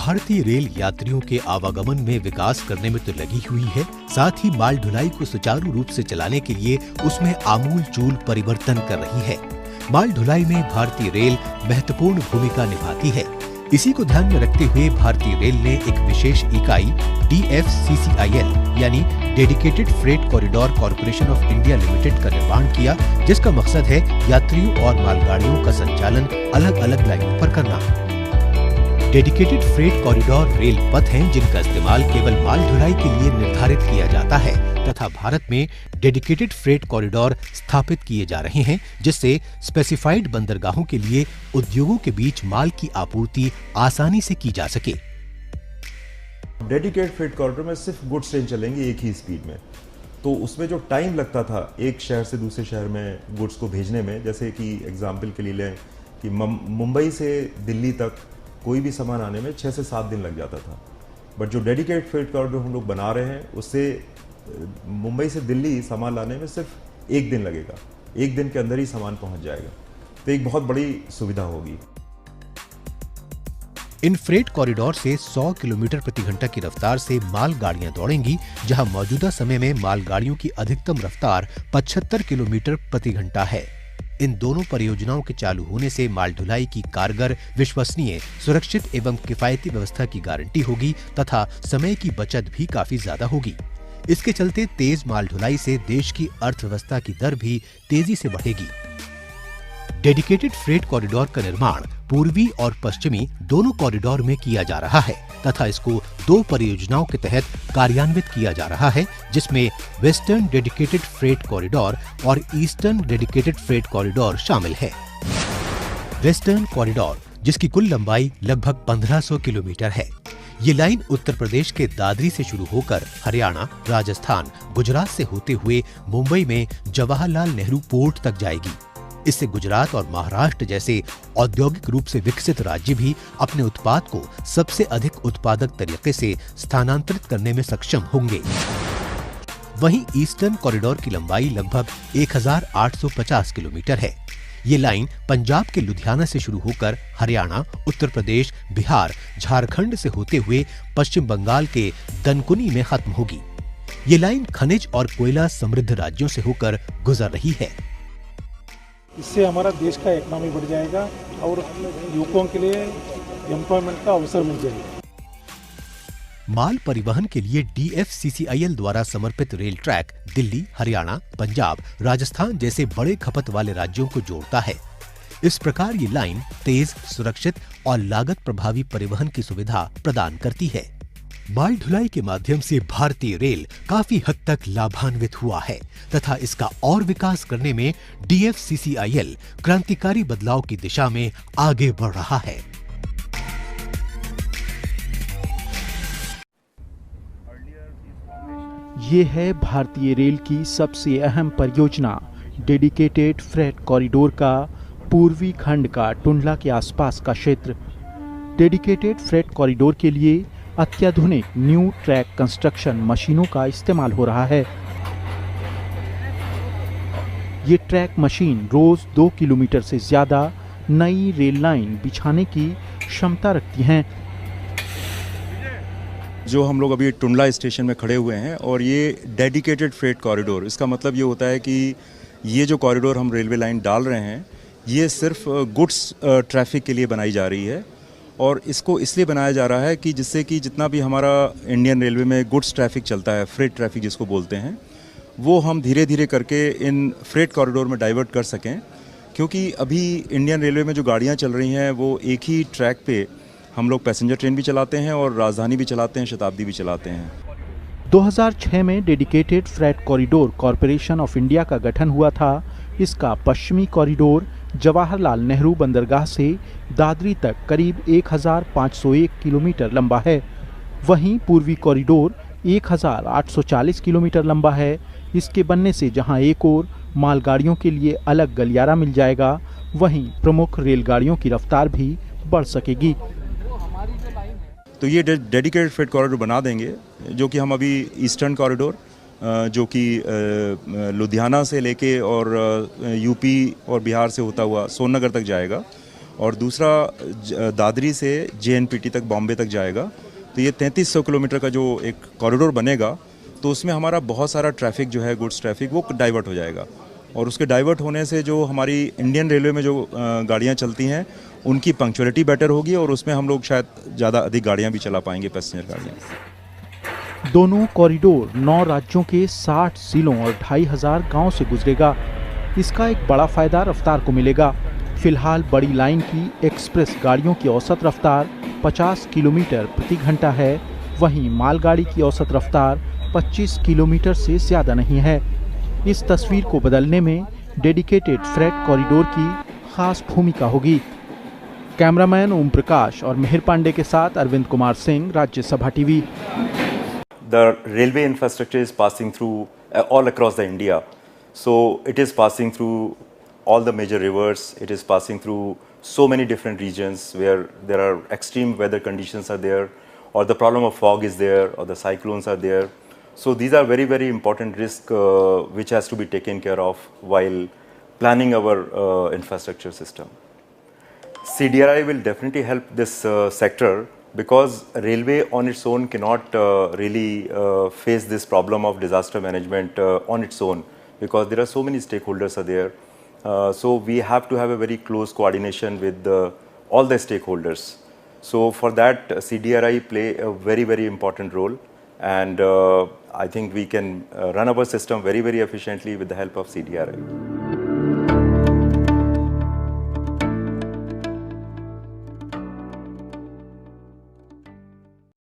भारतीय रेल यात्रियों के आवागमन में विकास करने में तो लगी हुई है, साथ ही माल ढुलाई को सुचारू रूप से चलाने के लिए उसमें आमूल-चूल परिवर्तन कर रही है। माल ढुलाई में भारतीय रेल महत्वपूर्ण भूमिका निभाती है। इसी को ध्यान में रखते हुए भारतीय रेल ने एक विशेष इकाई DFCCIL यानी dedicated freight corridor corporation of India limited का निर्माण किया, जिसका मकसद है यात्रियों और मालगाड़ियों का संचालन अलग-अलग लाइनों पर करना। डेडिकेटेड फ्रेट कॉरिडोर रेल पथ हैं जिनका इस्तेमाल केवल माल ढुलाई के लिए निर्धारित किया जाता है तथा भारत में डेडिकेटेड फ्रेट कॉरिडोर स्थापित किए जा रहे हैं, जिससे स्पेसिफाइड बंदरगाहों के लिए उद्योगों के बीच माल की आपूर्ति आसानी से की जा सके। डेडिकेटेड फ्रेट कॉरिडोर में सिर्फ गुड्स ट्रेन चलेंगी एक ही स्पीड में, तो उसमें जो टाइम लगता था एक शहर से दूसरे शहर में गुड्स को भेजने में, जैसे कि एग्जाम्पल के लिए लें कि मुंबई से दिल्ली तक कोई भी सामान आने में 6 से 7 दिन लग जाता था। बट जो डेडिकेटेड फ्रेट कॉरिडोर हम लोग बना रहे हैं उससे मुंबई से दिल्ली सामान लाने में सिर्फ 1 दिन लगेगा, 1 दिन के अंदर ही सामान पहुंच जाएगा, तो एक बहुत बड़ी सुविधा होगी। इन फ्रेट कॉरिडोर से 100 किलोमीटर प्रति घंटा की रफ्तार से माल गाड़ियां दौड़ेंगी, जहां मौजूदा समय में माल गाड़ियों की अधिकतम रफ्तार 75 किलोमीटर प्रति घंटा है। इन दोनों परियोजनाओं के चालू होने से माल ढुलाई की कारगर, विश्वसनीय, सुरक्षित एवं किफायती व्यवस्था की गारंटी होगी तथा समय की बचत भी काफी ज्यादा होगी। इसके चलते तेज माल ढुलाई से देश की अर्थव्यवस्था की दर भी तेजी से बढ़ेगी। डेडिकेटेड फ्रेट कॉरिडोर का निर्माण पूर्वी और पश्चिमी दोनों कॉरिडोर में किया जा रहा है तथा इसको 2 परियोजनाओं के तहत कार्यान्वित किया जा रहा है, जिसमें वेस्टर्न डेडिकेटेड फ्रेट कॉरिडोर और ईस्टर्न डेडिकेटेड फ्रेट कॉरिडोर शामिल है। वेस्टर्न कॉरिडोर, जिसकी कुल लंबाई लगभग 1500 किलोमीटर है, ये लाइन उत्तर प्रदेश के दादरी से शुरू होकर हरियाणा, राजस्थान, गुजरात से होते हुए मुंबई में जवाहरलाल नेहरू पोर्ट तक जाएगी। इससे गुजरात और महाराष्ट्र जैसे औद्योगिक रूप से विकसित राज्य भी अपने उत्पाद को सबसे अधिक उत्पादक तरीके से स्थानांतरित करने में सक्षम होंगे। वहीं ईस्टर्न कॉरिडोर की लंबाई लगभग 1850 किलोमीटर है। ये लाइन पंजाब के लुधियाना से शुरू होकर हरियाणा, उत्तर प्रदेश, बिहार, झारखंड से होते हुए पश्चिम बंगाल के दनकुनी में खत्म होगी। ये लाइन खनिज और कोयला समृद्ध राज्यों से होकर गुजर रही है। इससे हमारा देश का इकोनॉमी बढ़ जाएगा और युवकों के लिए एम्प्लॉयमेंट का अवसर मिल जाएगा। माल परिवहन के लिए DFCCIL द्वारा समर्पित रेल ट्रैक दिल्ली, हरियाणा, पंजाब, राजस्थान जैसे बड़े खपत वाले राज्यों को जोड़ता है। इस प्रकार ये लाइन तेज, सुरक्षित और लागत प्रभावी परिवहन की सुविधा प्रदान करती है। माल ढुलाई के माध्यम से भारतीय रेल काफी हद तक लाभान्वित हुआ है तथा इसका और विकास करने में DFCCIL क्रांतिकारी बदलाव की दिशा में आगे बढ़ रहा है। ये है भारतीय रेल की सबसे अहम परियोजना डेडिकेटेड फ्रेट कॉरिडोर का पूर्वी खंड का टुंडला के आसपास का क्षेत्र। डेडिकेटेड फ्रेट कॉरिडोर के लिए अत्याधुनिक न्यू ट्रैक कंस्ट्रक्शन मशीनों का इस्तेमाल हो रहा है। ये ट्रैक मशीन रोज 2 किलोमीटर से ज्यादा नई रेल लाइन बिछाने की क्षमता रखती हैं। जो हम लोग अभी टुंडला स्टेशन में खड़े हुए हैं और ये डेडिकेटेड फ्रेट कॉरिडोर, इसका मतलब ये होता है कि ये जो कॉरिडोर हम रेलवे लाइन डाल रहे हैं ये सिर्फ गुड्स ट्रैफिक के लिए बनाई जा रही है और इसको इसलिए बनाया जा रहा है कि जिससे कि जितना भी हमारा इंडियन रेलवे में गुड्स ट्रैफिक चलता है, फ्रेट ट्रैफिक जिसको बोलते हैं, वो हम धीरे धीरे करके इन फ्रेट कॉरिडोर में डाइवर्ट कर सकें, क्योंकि अभी इंडियन रेलवे में जो गाड़ियाँ चल रही हैं वो एक ही ट्रैक पे हम लोग पैसेंजर ट्रेन भी चलाते हैं और राजधानी भी चलाते हैं, शताब्दी भी चलाते हैं। 2006 में dedicated freight corridor corporation of India का गठन हुआ था। इसका पश्चिमी कॉरिडोर जवाहरलाल नेहरू बंदरगाह से दादरी तक करीब 1501 किलोमीटर लंबा है। वहीं पूर्वी कॉरिडोर 1840 किलोमीटर लंबा है। इसके बनने से जहां एक ओर मालगाड़ियों के लिए अलग गलियारा मिल जाएगा, वहीं प्रमुख रेलगाड़ियों की रफ्तार भी बढ़ सकेगी। तो ये डेडिकेटेड फ्रेट कॉरिडोर बना देंगे, जो कि हम अभी ईस्टर्न कॉरिडोर जो कि लुधियाना से लेके और यूपी और बिहार से होता हुआ सोननगर तक जाएगा, और दूसरा दादरी से JNPT तक बॉम्बे तक जाएगा। तो ये 3300 किलोमीटर का जो एक कॉरिडोर बनेगा तो उसमें हमारा बहुत सारा ट्रैफिक जो है गुड्स ट्रैफिक वो डाइवर्ट हो जाएगा और उसके डाइवर्ट होने से जो हमारी इंडियन रेलवे में जो गाड़ियाँ चलती हैं उनकी पंक्चुअलिटी बेटर होगी और उसमें हम लोग शायद ज़्यादा अधिक गाड़ियाँ भी चला पाएंगे, पैसेंजर गाड़ियाँ। दोनों कॉरिडोर 9 राज्यों के 60 जिलों और 2500 गांव से गुजरेगा। इसका एक बड़ा फायदा रफ्तार को मिलेगा। फिलहाल बड़ी लाइन की एक्सप्रेस गाड़ियों की औसत रफ्तार 50 किलोमीटर प्रति घंटा है, वहीं मालगाड़ी की औसत रफ्तार 25 किलोमीटर से ज़्यादा नहीं है। इस तस्वीर को बदलने में डेडिकेटेड फ्रेट कॉरिडोर की खास भूमिका होगी। कैमरामैन ओम प्रकाश और मेहर पांडे के साथ Arvind Kumar Singh, Rajya Sabha TV. The railway infrastructure is passing through all across the India. So it is passing through all the major rivers. It is passing through so many different regions where there are extreme weather conditions are there, or the problem of fog is there, or the cyclones are there. So these are very, very important risks which has to be taken care of while planning our infrastructure system. CDRI will definitely help this sector because railway on its own cannot really face this problem of disaster management on its own, because there are so many stakeholders are there. So we have to have a very close coordination with all the stakeholders. So for that CDRI play a very, very important role, and I think we can run our system very, very efficiently with the help of CDRI.